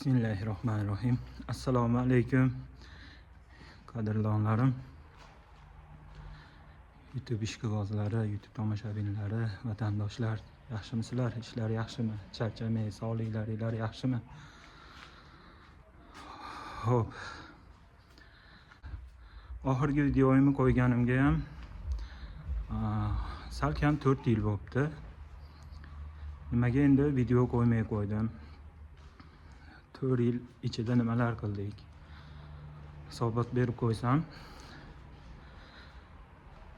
Bismillahirrahmanirrahim. Assalomu alaykum. Qadrlonlarim, YouTube ishqibozlari, YouTube tomoshabinlari, vatandoshlar, yaxshimisizlar? Ishlar yaxshimi? Charchamay, sog'liklaringiz yaxshimi? Xo'p. Oxirgi videoyimni qo'yganimga ham salkam 4 yil bo'libdi. Nimaga endi video qo'ymay qo'ydim? 4 yil ichida nimalar qildik? Hisobot berib qo'ysam,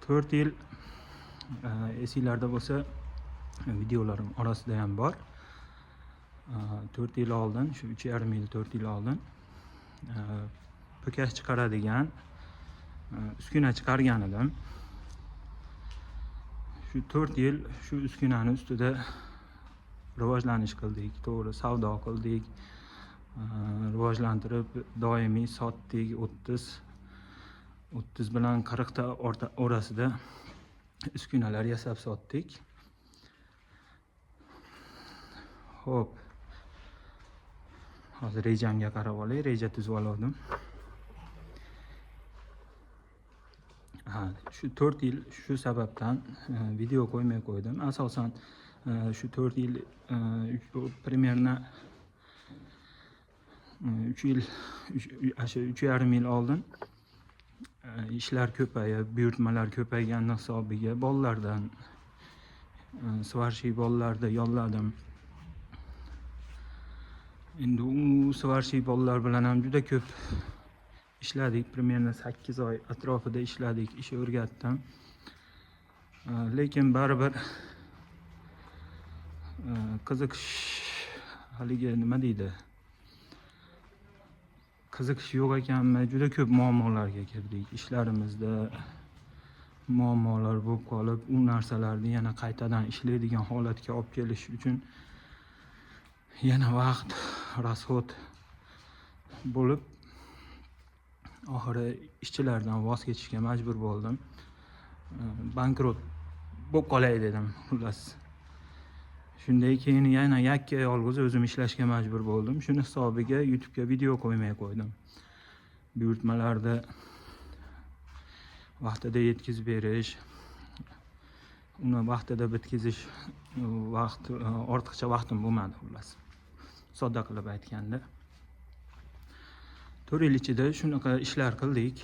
4 yil esinglarda bo'lsa, videolarim orasida ham bor. 4 yil oldin, shu 3,5 yil, 4 yil oldin po'kat chiqaradigan uskuna chiqargan edim. Shu 4 yil shu uskunani ustida rivojlanish qildik, to'g'ri savdo qildik, rivojlantirib doimiy sotdik. 30 bilan 40 ta orasida uskunalar yasab sotdik. Xo'p. Hozir rejamga qarab olay, reja tuzib oldim. Shu 4 yil shu sababdan video qo'ymay qo'ydim. Asosan shu 4 yil примерно 3 yil, 3,5 yil oldin ishlar ko'payib, buyurtmalar ko'payganning hisobiga bolalardan svarshiy bolalarni yolladim. Endi u svarshiy bolalar bilan ham juda ko'p ishladik. Примерно 8 oy atrofida ishladik, ish o'rgatdim. Lekin baribir qiziqish, haligi nima deydi? Qiziqish yo'q ekanmi? Juda ko'p muammolarga kirdik. Ishlarimizda muammolar bo'lib qolib, u narsalarni yana qaytadan ishlaydigan holatga olib kelish uchun yana vaqt, rasxod bo'lib, oxiri ishchilardan voz kechishga majbur bo'ldim. Bankrot bo'lib qolay dedim, xullas. Shunday keyin yana yakka yolg'iz o'zim ishlashga majbur bo'ldim. Shuni hisobiga YouTube'ga video qo'ymay qo'ydim. Buyurtmalarni vaqtida yetkazib berish, uni vaqtida bitkazish ortiqcha vaqtim bo'lmadi, xullas. Sodda qilib aytganda. 4 yil ichida shunaqa ishlar qildik.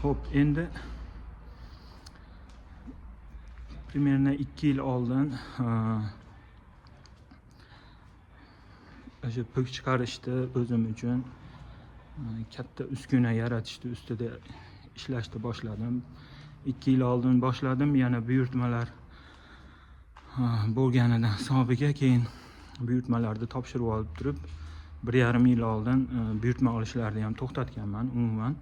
Xo'p, endi примерно 2 yil oldin o'sha pok chiqarishdi o'zim uchun katta uskuna yaratishdi, ustida ishlashni boshladim. 2 yil oldin boshladim, yana buyurtmalar bo'lganidan hisobiga keyin buyurtmalarni topshirib olib turib 1,5 yil oldin buyurtma olishlarni ham to'xtatganman umuman.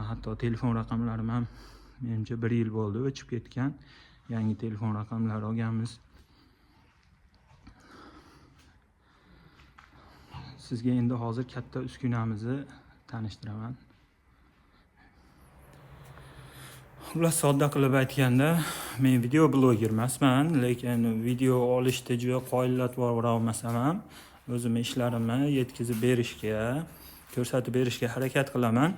Hatto telefon raqamlarim ham menimcha 1 yil bo'ldi o'chib ketgan. Yangi telefon raqamlari olganmiz. Sizga endi hozir katta uskunamizni tanishtiraman. Xullas, sodda qilib aytganda, men video bloger emasman, lekin video olishda juda qoyillatvoq emasam ham, o'zim ishlarimni yetkazib berishga, ko'rsatib berishga harakat qilaman.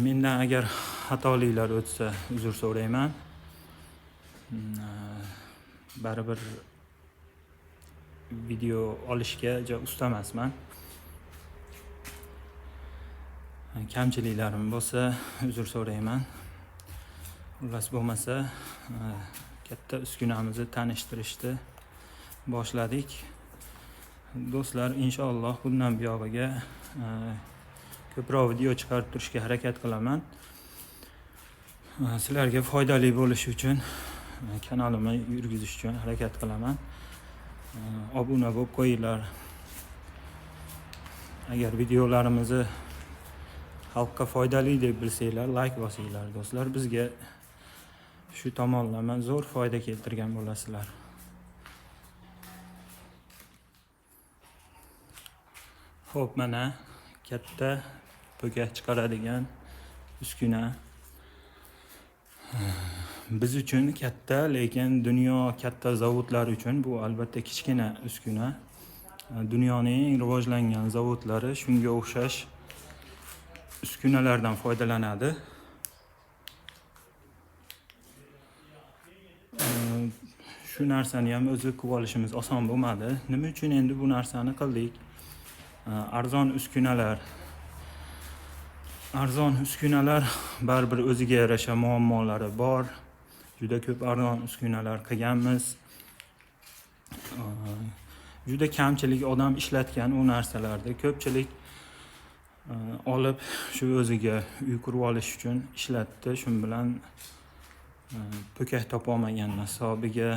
Mendan agar xatoliklar o'tsa, uzr so'rayman. Baribir video olishga usta emasman. Kamchiliklarim bo'lsa, uzr so'rayman. Xullas, bo'lmasa, katta uskunamizni tanishtirishni boshladik. Do'stlar, inshaalloh bundan buyog'iga ko'proq video chiqarib turishga harakat qilaman. Sizlarga foydali bo'lishi uchun, kanalimni yurgizish uchun harakat qilaman. Obuna bo'lib qo'yinglar. Agar videolarimizni xalqqa foydali deb bilsanglar, like bosinglar do'stlar. Bizga shu tomonlama zo'r foyda keltirgan bo'lasizlar. Xo'p, mana katta po'kat chiqaradigan uskuna. biz uchun katta, lekin dunyo katta zavodlar uchun bu albatta kichkina uskuna. Dunyoning eng rivojlangan zavodlari shunga o'xshash uskunalardan foydalanadi. Shu narsani ham o'zi qilib olishimiz oson bo'lmadi. Nima uchun endi bu narsani qildik? Arzon uskunalar baribir o'ziga yarasha muammolari bor. Juda ko'p arzon uskunalar qilganmiz. Juda kamchilik odam ishlatgan u narsalarni. Ko'pchilik olib shu o'ziga uy qurib olish uchun ishlatdi. Shun bilan po'kak topolmagan hisobiga,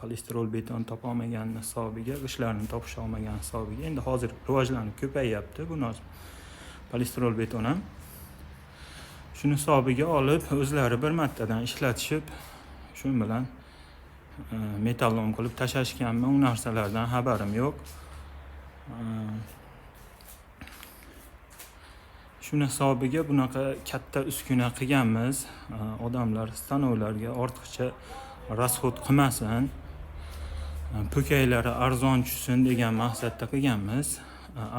polistirol beton topolmagan hisobiga, g'ishtlarni topisha olmagan hisobiga. Endi hozir rivojlanib ko'payyapti bu polistirol beton ham. Shuni hisobiga olib o'zlari bir martadan ishlatishib, shu bilan metallom qilib tashashganmi, u narsalardan xabarim yo'q. Shuni hisobiga bunaqa katta uskuna qilganmiz. Odamlar stanovlarga ortiqcha rasxod qilmasin, po'kaklari arzon tushsin degan maqsadda qilganmiz.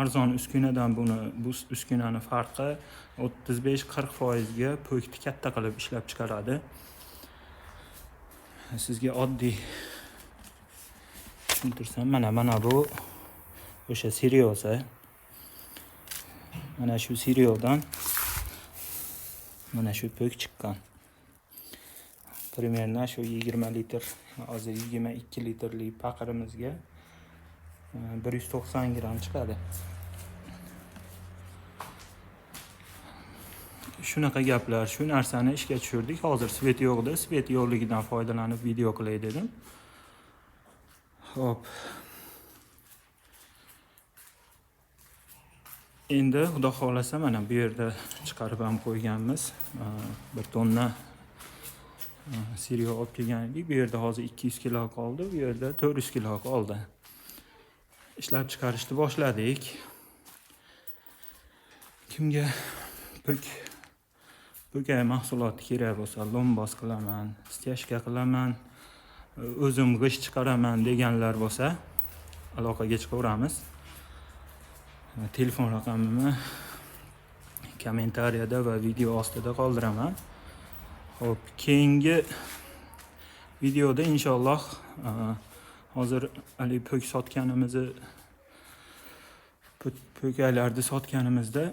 Arzon uskunadan bu uskunani farqi 35-40% ga po'kni katta qilib ishlab chiqaradi. Sizga oddiy tushuntirsam, mana bu o'sha seryosa. Mana shu seryodan mana shu po'k chiqqan. Примерно shu 20 litr, hozir 22 litrlik paqirimizga 190 gram chiqadi. Shunaqa gaplar, shu narsani ishga tushirdik. Hozir svet yo'qdi. Svet yo'qligidan foydalanib video qilay dedim. Xo'p. Endi xudo xolasa mana bu yerda chiqarib ham qo'yganmiz. 1 tonna seryo olib kelgan edik. Bu yerda hozir 200 kilo qoldi, bu yerda 400 kilo qoldi. Ishlab chiqarishni boshladik. Kimga po'kak mahsuloti kerak bo'lsa, lombos qilaman, stяжка qilaman, o'zim g'isht chiqaraman deganlar bo'lsa, aloqaga chiqaveramiz. Telefon raqamimni kommentariyada va video ostida qoldiraman. Xo'p, keyingi videoda inshaalloh hozir ali po'k sotganimizni, po'kaklarni sotganimizda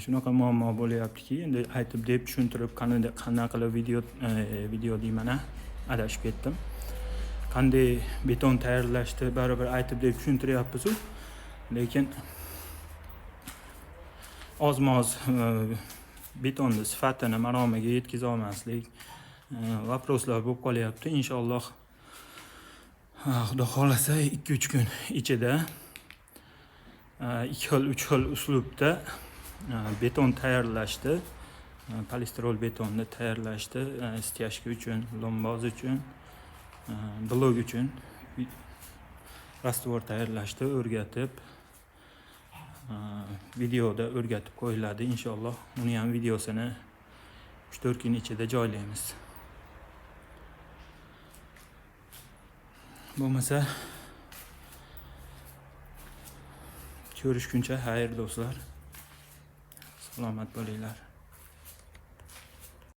shunaqa muammo bo'lyaptiki, endi aytib deb tushuntirib qanday qilib video deyman, adashib ketdim. Qanday beton tayyorlashni baribir aytib deb tushuntiryapmiz-ku, lekin ozmoz betonni sifatini maromiga yetkiza olmaslik vaproslar bo'lib qolyapti. Inshaalloh xudo xolasa 2-3 kun ichida 2 xil 3 xil uslubda beton tayyorlashdi, polistirol betonni tayyorlashdi, stяжка uchun, lomboz uchun, blok uchun rastvor tayyorlashdi o'rgatib, videoda o'rgatib qo'yiladi. Inshaalloh uni ham videosini 3-4 kun ichida joylaymiz. Bo'lmasa ko'rishguncha xayr do'stlar. Salomat bo'linglar.